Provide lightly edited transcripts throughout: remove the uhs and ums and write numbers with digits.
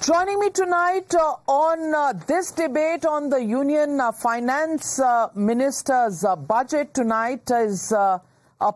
Joining me tonight on this debate on the Union Finance Minister's budget tonight is a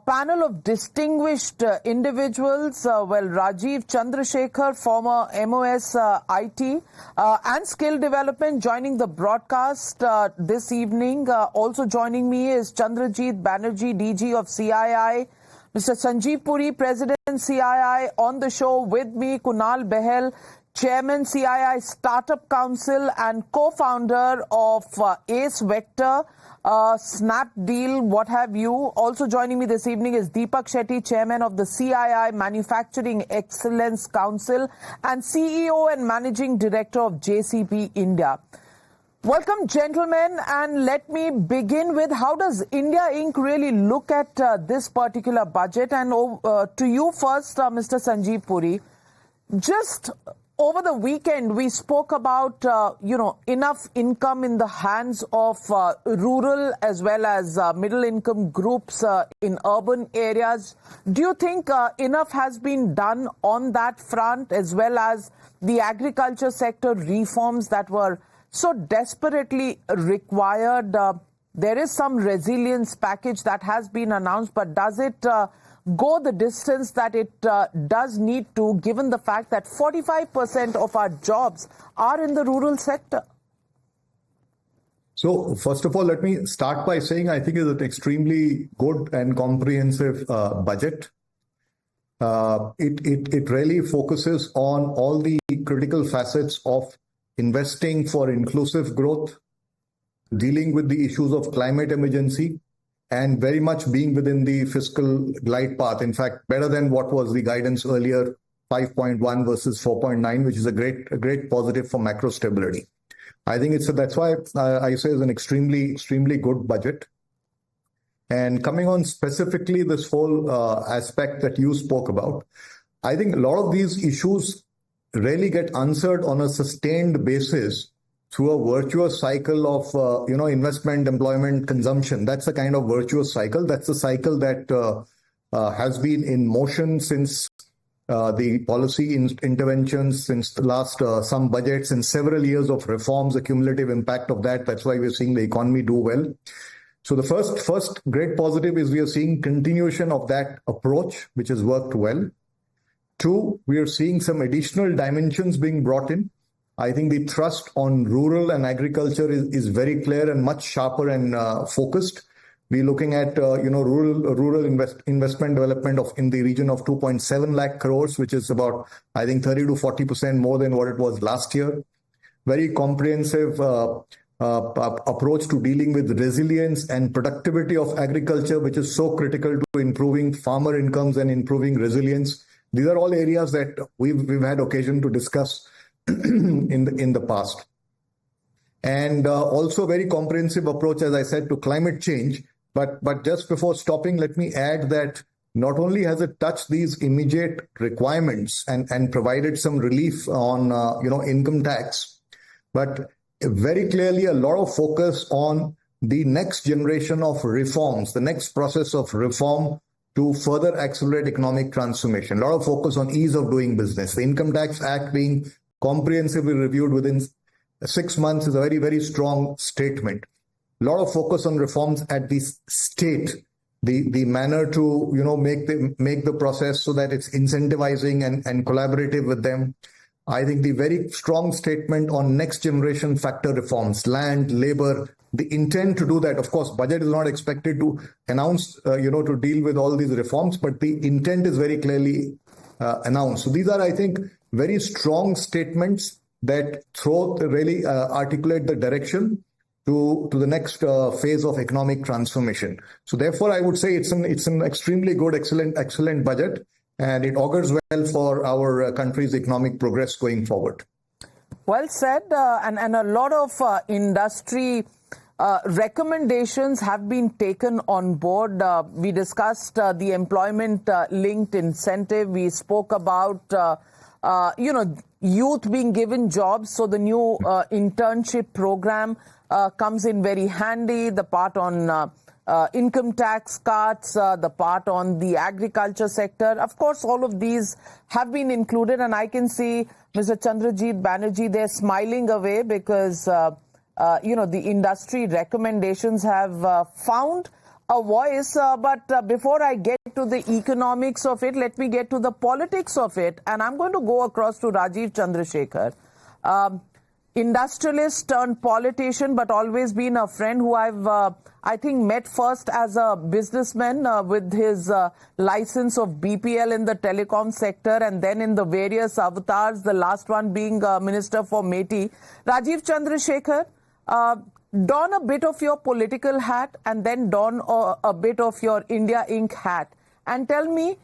panel of distinguished individuals. Rajiv Chandrasekhar, former MOS IT and Skill Development, joining the broadcast this evening. Also joining me is Chandrajit Banerjee, DG of CII. Mr. Sanjeev Puri, President CII, on the show with me. Kunal Behel, Chairman CII Startup Council and co-founder of Ace Vector, Snapdeal, what have you. Also joining me this evening is Deepak Shetty, Chairman of the CII Manufacturing Excellence Council and CEO and Managing Director of JCB India. Welcome, gentlemen, and let me begin with how does India Inc. really look at this particular budget? And to you first, Mr. Sanjeev Puri. Just over the weekend, we spoke about, enough income in the hands of rural as well as middle-income groups in urban areas. Do you think enough has been done on that front, as well as the agriculture sector reforms that were so desperately required? There is some resilience package that has been announced, but does it go the distance that it does need to, given the fact that 45% of our jobs are in the rural sector? So, first of all, let me start by saying I think it's an extremely good and comprehensive budget. It really focuses on all the critical facets of investing for inclusive growth, dealing with the issues of climate emergency, and very much being within the fiscal glide path. In fact, better than what was the guidance earlier, 5.1 versus 4.9, which is a great positive for macro stability. I think that's why I say it's an extremely good budget. And coming on specifically this whole aspect that you spoke about, I think a lot of these issues really get answered on a sustained basis through a virtuous cycle of, investment, employment, consumption. That's the kind of virtuous cycle. That's the cycle that has been in motion since the policy interventions, since the last some budgets and several years of reforms, the cumulative impact of that. That's why we're seeing the economy do well. So the first great positive is we are seeing continuation of that approach, which has worked well. Two, we are seeing some additional dimensions being brought in. I think the thrust on rural and agriculture is very clear and much sharper and focused. We're looking at rural investment development in the region of 2.7 lakh crores, which is about, I think, 30 to 40% more than what it was last year. Very comprehensive approach to dealing with resilience and productivity of agriculture, which is so critical to improving farmer incomes and improving resilience. These are all areas that we've had occasion to discuss in the past. And also very comprehensive approach, as I said, to climate change. But just before stopping, let me add that not only has it touched these immediate requirements and provided some relief on income tax, but very clearly a lot of focus on the next generation of reforms, the next process of reform to further accelerate economic transformation. A lot of focus on ease of doing business. The Income Tax Act being comprehensively reviewed within 6 months is a very, very strong statement. A lot of focus on reforms at the state, the manner to make the process so that it's incentivizing and collaborative with them. I think the very strong statement on next generation factor reforms, land, labor, the intent to do that. Of course, budget is not expected to announce, to deal with all these reforms, but the intent is very clearly announced. So these are, I think, very strong statements that really articulate the direction to the next phase of economic transformation. So therefore, I would say it's an extremely good, excellent budget, and it augurs well for our country's economic progress going forward. Well said, and a lot of industry recommendations have been taken on board. We discussed the employment-linked incentive. We spoke about, youth being given jobs. So the new internship program comes in very handy. The part on income tax cuts, the part on the agriculture sector. Of course, all of these have been included, and I can see Mr. Chandrajit Banerjee there smiling away because, the industry recommendations have found a voice. But before I get to the economics of it, let me get to the politics of it. And I'm going to go across to Rajiv Chandrasekhar. Industrialist turned politician, but always been a friend who I think, met first as a businessman with his license of BPL in the telecom sector, and then in the various avatars, the last one being Minister for METI. Rajiv Chandrasekhar, don a bit of your political hat and then don a bit of your India Inc. hat. And tell me,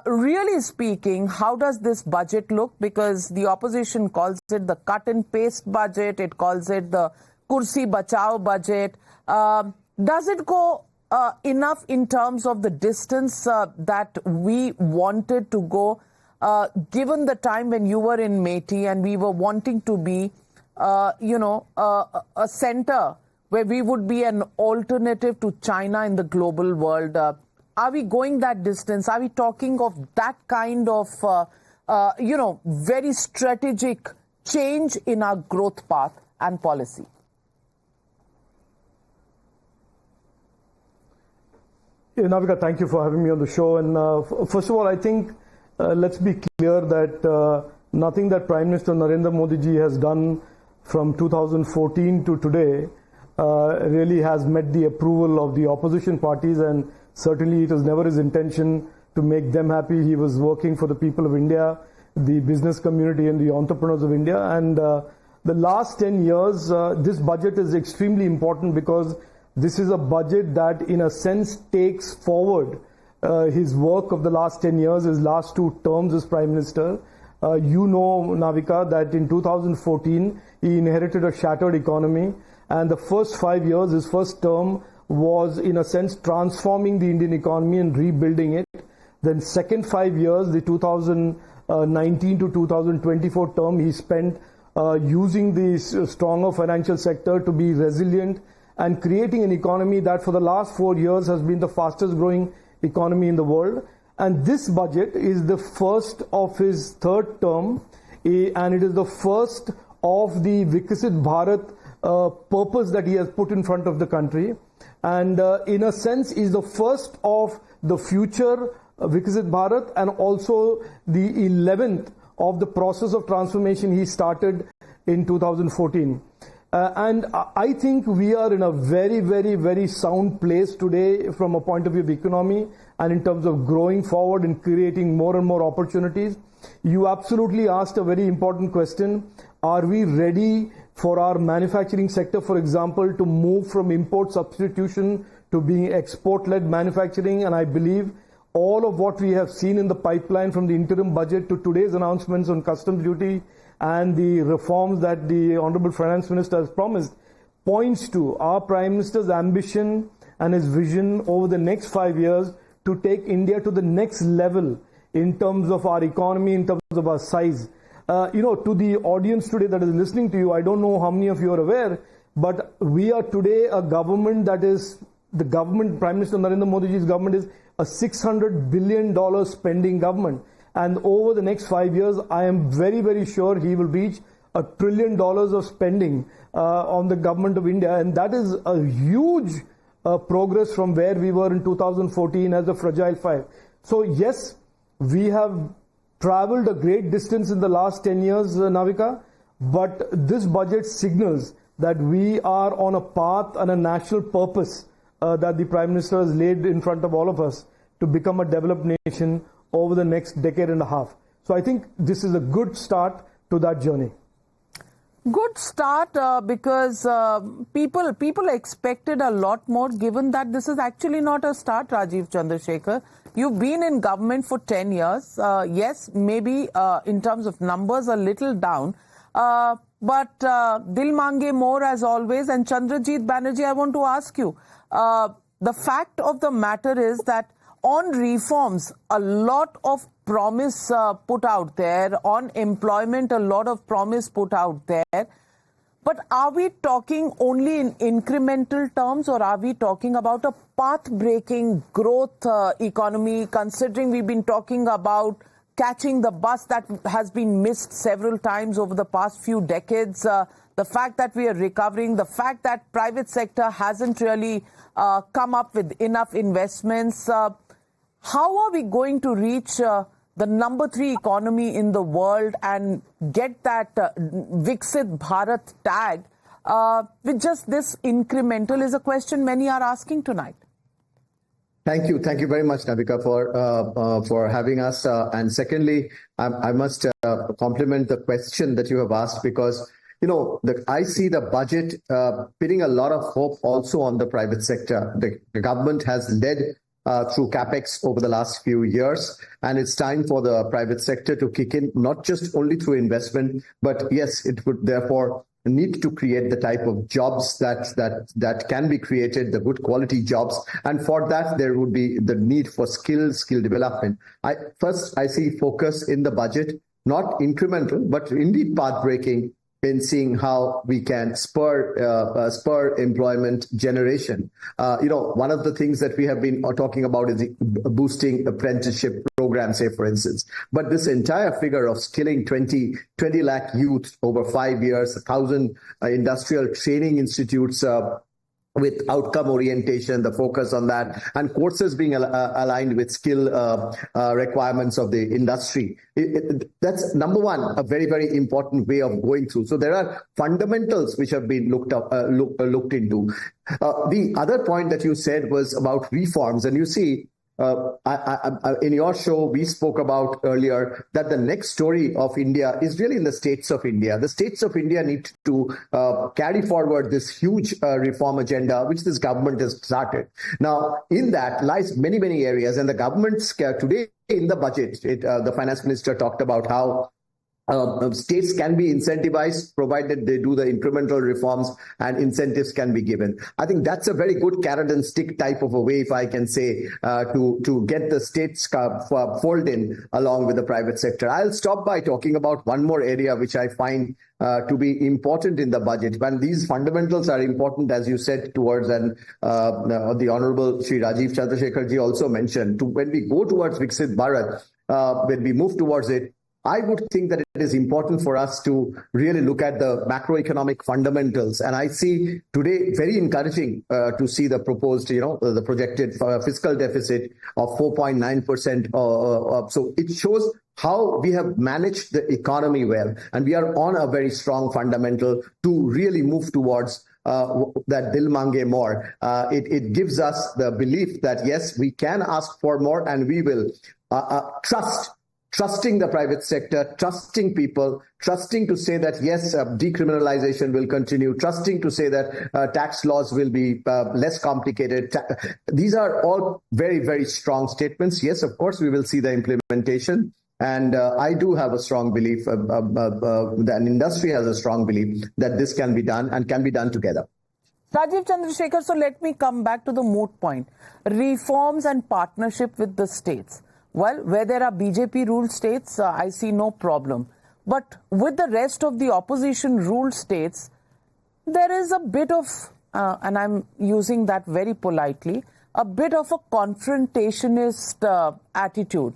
really speaking, how does this budget look? Because the opposition calls it the cut and paste budget. It calls it the Kursi Bachao budget. Does it go enough in terms of the distance that we wanted to go, given the time when you were in METI and we were wanting to be, a center where we would be an alternative to China in the global world? Are we going that distance? Are we talking of that kind of, very strategic change in our growth path and policy? Yeah, Navika, thank you for having me on the show. And first of all, I think let's be clear that nothing that Prime Minister Narendra Modi ji has done from 2014 to today really has met the approval of the opposition parties, and certainly it was never his intention to make them happy. He was working for the people of India, the business community and the entrepreneurs of India. And the last 10 years, this budget is extremely important because this is a budget that in a sense takes forward his work of the last 10 years, his last 2 terms as Prime Minister. You know, Navika, that in 2014, he inherited a shattered economy, and the first 5 years, his first term, was in a sense transforming the Indian economy and rebuilding it. Then second 5 years, the 2019 to 2024 term, he spent using the stronger financial sector to be resilient and creating an economy that for the last 4 years has been the fastest growing economy in the world. And this budget is the first of his third term, and it is the first of the Viksit Bharat purpose that he has put in front of the country. And in a sense is the first of the future Viksit Bharat, and also the 11th of the process of transformation he started in 2014. And I think we are in a very, very, very sound place today from a point of view of economy and in terms of growing forward and creating more and more opportunities. You absolutely asked a very important question. Are we ready for our manufacturing sector, for example, to move from import substitution to being export-led manufacturing? And I believe all of what we have seen in the pipeline from the interim budget to today's announcements on customs duty and the reforms that the Honorable Finance Minister has promised points to our Prime Minister's ambition and his vision over the next 5 years to take India to the next level in terms of our economy, in terms of our size. To the audience today that is listening to you, I don't know how many of you are aware, but we are today a government that is, the government, Prime Minister Narendra Modi's government is a $600 billion spending government. And over the next 5 years, I am very, very sure he will reach $1 trillion of spending on the government of India. And that is a huge progress from where we were in 2014 as a fragile 5. So yes, we have traveled a great distance in the last 10 years, Navika, but this budget signals that we are on a path and a national purpose that the Prime Minister has laid in front of all of us to become a developed nation over the next decade and a half. So I think this is a good start to that journey. Good start because people expected a lot more, given that this is actually not a start, Rajiv Chandrasekhar. You've been in government for 10 years. Yes, maybe in terms of numbers a little down. But dil mange more as always. And Chandrajit Banerjee, I want to ask you, the fact of the matter is that on reforms, a lot of promise put out there. On employment, a lot of promise put out there. But are we talking only in incremental terms, or are we talking about a path-breaking growth economy, considering we've been talking about catching the bus that has been missed several times over the past few decades, the fact that we are recovering, the fact that private sector hasn't really come up with enough investments? How are we going to reach the number 3 economy in the world and get that Viksit Bharat tag with just this incremental is a question many are asking tonight. Thank you very much, Navika, for having us. And secondly, I must compliment the question that you have asked, because I see the budget pinning a lot of hope also on the private sector. The government has led through capex over the last few years, and it's time for the private sector to kick in, not just only through investment, but yes, it would therefore need to create the type of jobs that can be created, the good quality jobs, and for that there would be the need for skill development. I see focus in the budget, not incremental, but indeed path breaking, in seeing how we can spur employment generation. One of the things that we have been talking about is boosting apprenticeship programs, say, for instance. But this entire figure of skilling 20 lakh youth over 5 years, 1,000 industrial training institutes with outcome orientation, the focus on that, and courses being aligned with skill requirements of the industry. That's number one, a very, very important way of going through. So there are fundamentals which have been looked into. The other point that you said was about reforms, and you see, in your show, we spoke about earlier that the next story of India is really in the states of India. The states of India need to carry forward this huge reform agenda, which this government has started. Now, in that lies many, many areas, and the government's today in the budget, the finance minister talked about how states can be incentivized provided they do the incremental reforms, and incentives can be given. I think that's a very good carrot and stick type of a way, if I can say, to get the states fold in along with the private sector. I'll stop by talking about one more area which I find to be important in the budget. When these fundamentals are important, as you said, towards, and the Honorable Shri Rajiv Chandrasekhar ji also mentioned, when we go towards Viksit Bharat, when we move towards it, I would think that it is important for us to really look at the macroeconomic fundamentals. And I see today very encouraging to see the proposed, the projected fiscal deficit of 4.9%. So it shows how we have managed the economy well. And we are on a very strong fundamental to really move towards that Dil Mange More. It gives us the belief that, yes, we can ask for more, and we will trusting the private sector, trusting people, trusting to say that, yes, decriminalization will continue, trusting to say that tax laws will be less complicated. These are all very, very strong statements. Yes, of course, we will see the implementation. And I do have a strong belief, the industry has a strong belief that this can be done and can be done together. Rajiv Chandrasekhar, so let me come back to the moot point. Reforms and partnership with the states. Well, where there are BJP-ruled states, I see no problem. But with the rest of the opposition-ruled states, there is a bit of, and I'm using that very politely, a bit of a confrontationist attitude.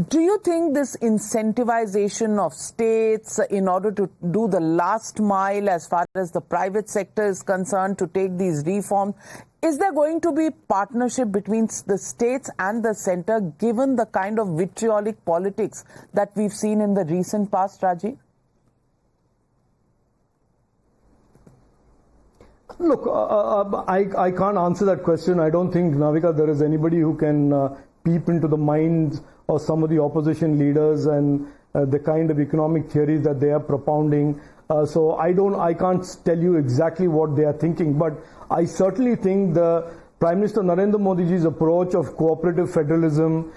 Do you think this incentivization of states in order to do the last mile as far as the private sector is concerned to take these reforms, is there going to be partnership between the states and the center, given the kind of vitriolic politics that we've seen in the recent past, Rajiv? Look, I can't answer that question. I don't think, Navika, there is anybody who can peep into the minds of some of the opposition leaders and the kind of economic theories that they are propounding. So I can't tell you exactly what they are thinking, but I certainly think the Prime Minister Narendra Modi's approach of cooperative federalism,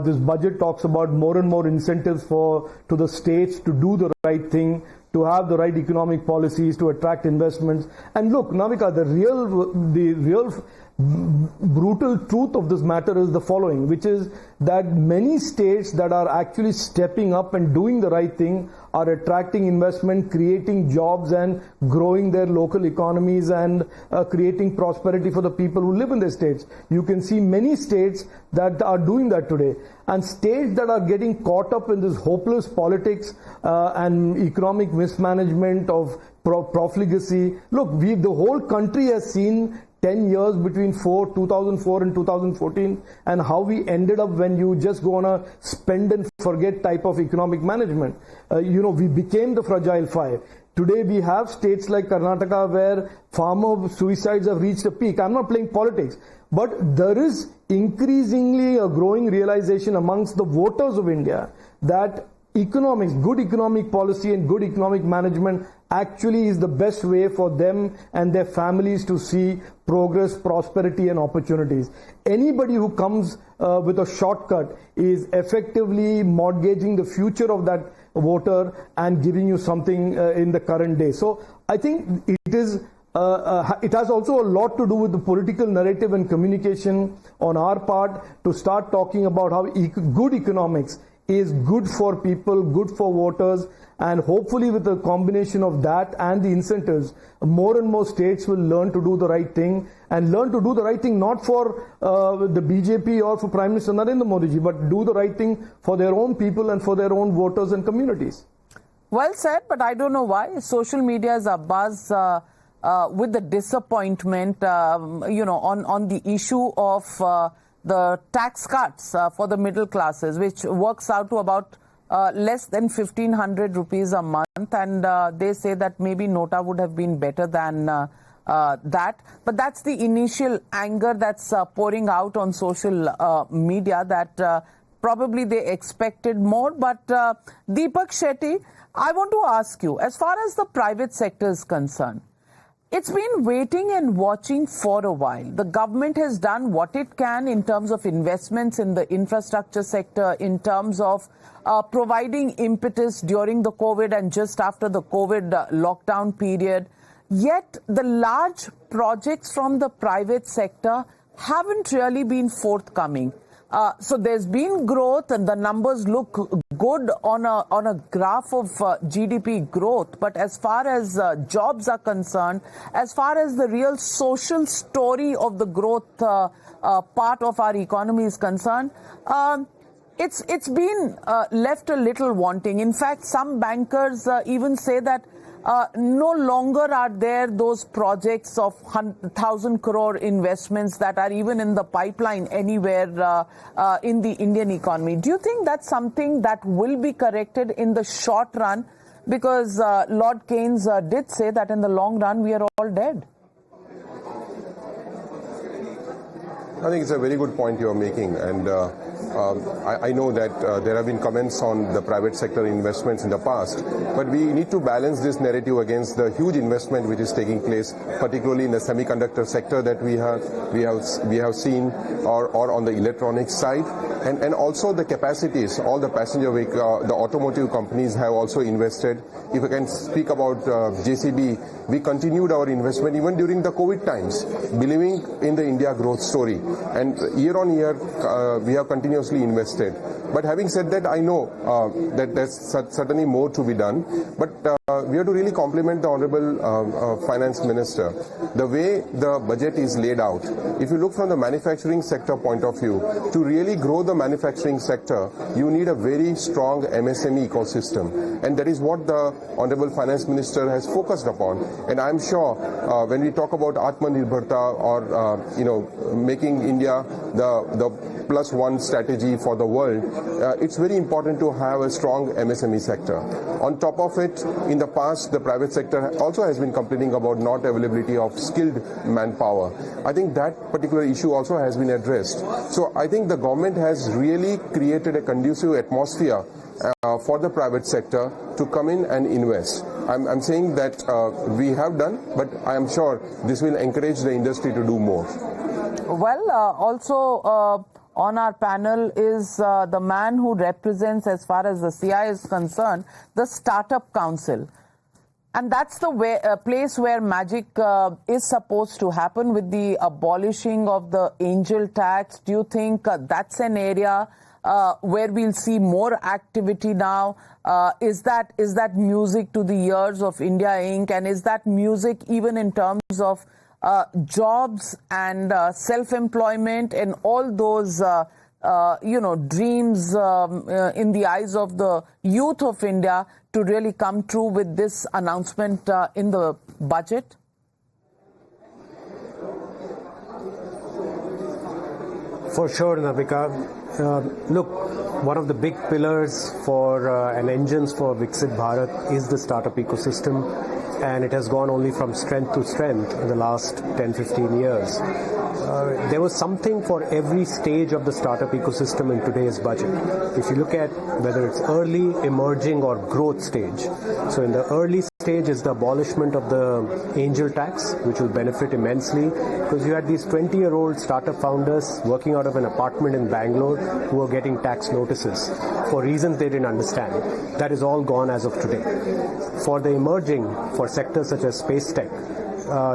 this budget talks about more and more incentives to the states to do the right thing, to have the right economic policies, to attract investments. And look, Navika, the real brutal truth of this matter is the following, which is that many states that are actually stepping up and doing the right thing are attracting investment, creating jobs and growing their local economies and creating prosperity for the people who live in their states. You can see many states that are doing that today. And states that are getting caught up in this hopeless politics and economic mismanagement of profligacy. Look, the whole country has seen 10 years between 2004 and 2014 and how we ended up when you just go on a spend and forget type of economic management. We became the fragile five. Today we have states like Karnataka where farmer suicides have reached a peak. I'm not playing politics, but there is increasingly a growing realization amongst the voters of India that economics, good economic policy and good economic management actually is the best way for them and their families to see progress, prosperity and opportunities. Anybody who comes with a shortcut is effectively mortgaging the future of that voter and giving you something in the current day. So I think it has also a lot to do with the political narrative and communication on our part to start talking about how good economics is good for people, good for voters, and hopefully with a combination of that and the incentives, more and more states will learn to do the right thing and learn to do the right thing not for the BJP or for Prime Minister Narendra Modi, but do the right thing for their own people and for their own voters and communities. Well said, but I don't know why. Social media is abuzz with the disappointment, on the issue of the tax cuts for the middle classes, which works out to about less than 1,500 rupees a month. And they say that maybe Nota would have been better than that. But that's the initial anger that's pouring out on social media, that probably they expected more. But Deepak Shetty, I want to ask you, as far as the private sector is concerned, it's been waiting and watching for a while. The government has done what it can in terms of investments in the infrastructure sector, in terms of providing impetus during the COVID and just after the COVID lockdown period. Yet the large projects from the private sector haven't really been forthcoming. So there's been growth and the numbers look good on a graph of GDP growth. But as far as jobs are concerned, as far as the real social story of the growth part of our economy is concerned, it's been left a little wanting. In fact, some bankers even say that no longer are there those projects of 1,000 crore investments that are even in the pipeline anywhere in the Indian economy. Do you think that's something that will be corrected in the short run? Because Lord Keynes did say that in the long run we are all dead. I think it's a very good point you're making, and I know that there have been comments on the private sector investments in the past, but we need to balance this narrative against the huge investment which is taking place, particularly in the semiconductor sector that we have seen, or on the electronics side, and also the capacities. All the passenger vehicle, the automotive companies have also invested. If I can speak about JCB, we continued our investment even during the COVID times, believing in the India growth story. And year on year, we have continuously invested. But having said that, I know that there's certainly more to be done. But we have to really compliment the Honorable Finance Minister. The way the budget is laid out, if you look from the manufacturing sector point of view, to really grow the manufacturing sector, you need a very strong MSME ecosystem. And that is what the Honorable Finance Minister has focused upon. And I'm sure when we talk about Atmanirbharta or making India the +1 strategy for the world, it's very important to have a strong MSME sector. On top of it, in the past, the private sector also has been complaining about not availability of skilled manpower. I think that particular issue also has been addressed. So I think the government has really created a conducive atmosphere for the private sector to come in and invest. I'm saying that we have done, but I am sure this will encourage the industry to do more. Well, also on our panel is the man who represents, as far as the CI is concerned, the Startup Council. And that's the place where magic is supposed to happen with the abolishing of the angel tax. Do you think that's an area where we'll see more activity now? Is that music to the ears of India Inc.? And is that music even in terms of jobs and self-employment and all those dreams in the eyes of the youth of India to really come true with this announcement in the budget? For sure, Navika. Look, one of the big pillars for and engines for Viksit Bharat is the startup ecosystem, and it has gone only from strength to strength in the last 10-15 years. There was something for every stage of the startup ecosystem in today's budget. If you look at whether it's early, emerging or growth stage. So in the early stage is the abolishment of the angel tax, which will benefit immensely because you had these 20-year-old startup founders working out of an apartment in Bangalore who were getting tax notices for reasons they didn't understand. That is all gone as of today. For the emerging, for sectors such as space tech,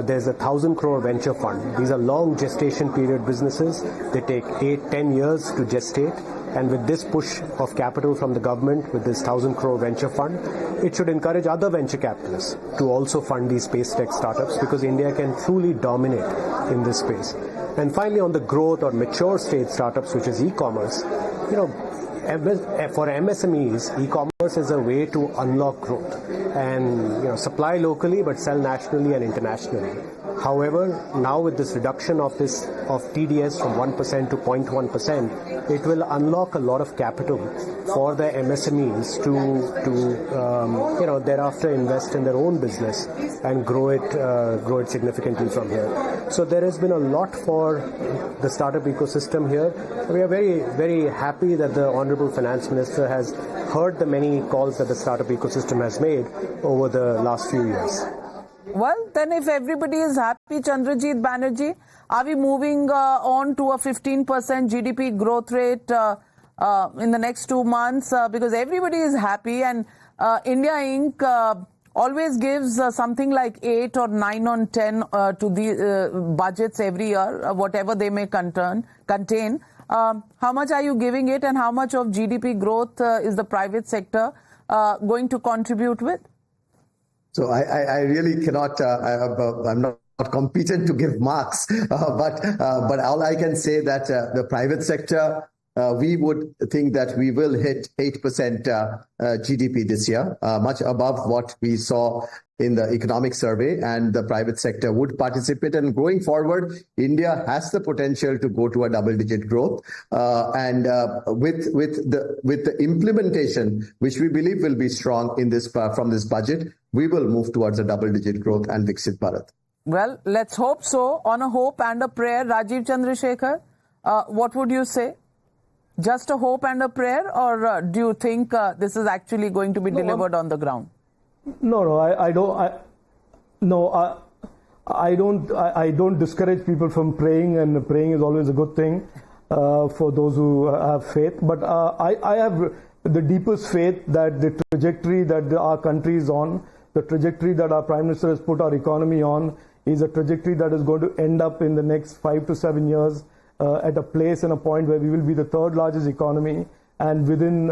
there's a 1,000 crore venture fund. These are long gestation period businesses. They take 8-10 years to gestate. And with this push of capital from the government, with this 1,000 crore venture fund, it should encourage other venture capitalists to also fund these space tech startups because India can truly dominate in this space. And finally, on the growth or mature stage startups, which is e-commerce, for MSMEs, e-commerce is a way to unlock growth and supply locally but sell nationally and internationally. However, now with this reduction of TDS from 1% to 0.1%, it will unlock a lot of capital for the MSMEs to thereafter invest in their own business and grow it significantly from here. So there has been a lot for the startup ecosystem here. We are very, very happy that the Honorable Finance Minister has heard the many calls that the startup ecosystem has made over the last few years. Well, then if everybody is happy, Chandrajit Banerjee, are we moving on to a 15% GDP growth rate in the next 2 months? Because everybody is happy and India Inc. Always gives something like 8 or 9 on 10 to the budgets every year, whatever they may contain. How much are you giving it and how much of GDP growth is the private sector going to contribute with? So I really cannot, I'm not competent to give marks, but all I can say that the private sector, we would think that we will hit 8% GDP this year, much above what we saw in the economic survey, and the private sector would participate. And going forward, India has the potential to go to a double-digit growth, and with the implementation, which we believe will be strong in this from this budget, we will move towards a double-digit growth and Viksit Bharat. Well, let's hope so. On a hope and a prayer, Rajiv Chandrasekhar, what would you say? Just a hope and a prayer, or do you think this is actually going to be delivered on the ground? No, I don't discourage people from praying, and praying is always a good thing for those who have faith. But I have the deepest faith that the trajectory that our country is on, the trajectory that our Prime Minister has put our economy on, is a trajectory that is going to end up in the next 5 to 7 years at a place and a point where we will be the third largest economy and within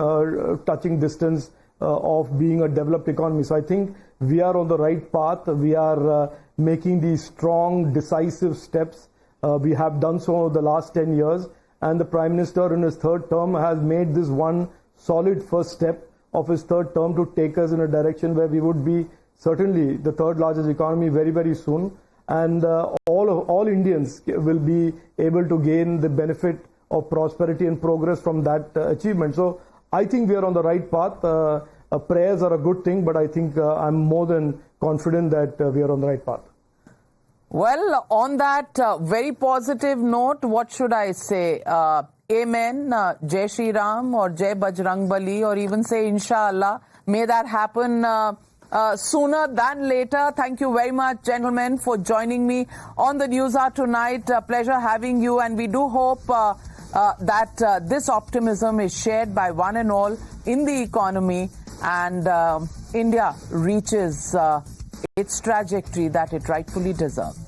touching distance of being a developed economy. So I think we are on the right path. We are making these strong, decisive steps. We have done so over the last 10 years. And the Prime Minister in his third term has made this one solid first step of his third term to take us in a direction where we would be certainly the third largest economy very, very soon. And all Indians will be able to gain the benefit of prosperity and progress from that achievement. So I think we are on the right path. Prayers are a good thing, but I think I'm more than confident that we are on the right path. Well, on that very positive note, what should I say? Amen, Jai Shri Ram or Jai Bajrangbali, or even say Inshallah. May that happen sooner than later. Thank you very much, gentlemen, for joining me on the News Hour tonight. Pleasure having you, and we do hope that this optimism is shared by one and all in the economy, and India reaches its trajectory that it rightfully deserves.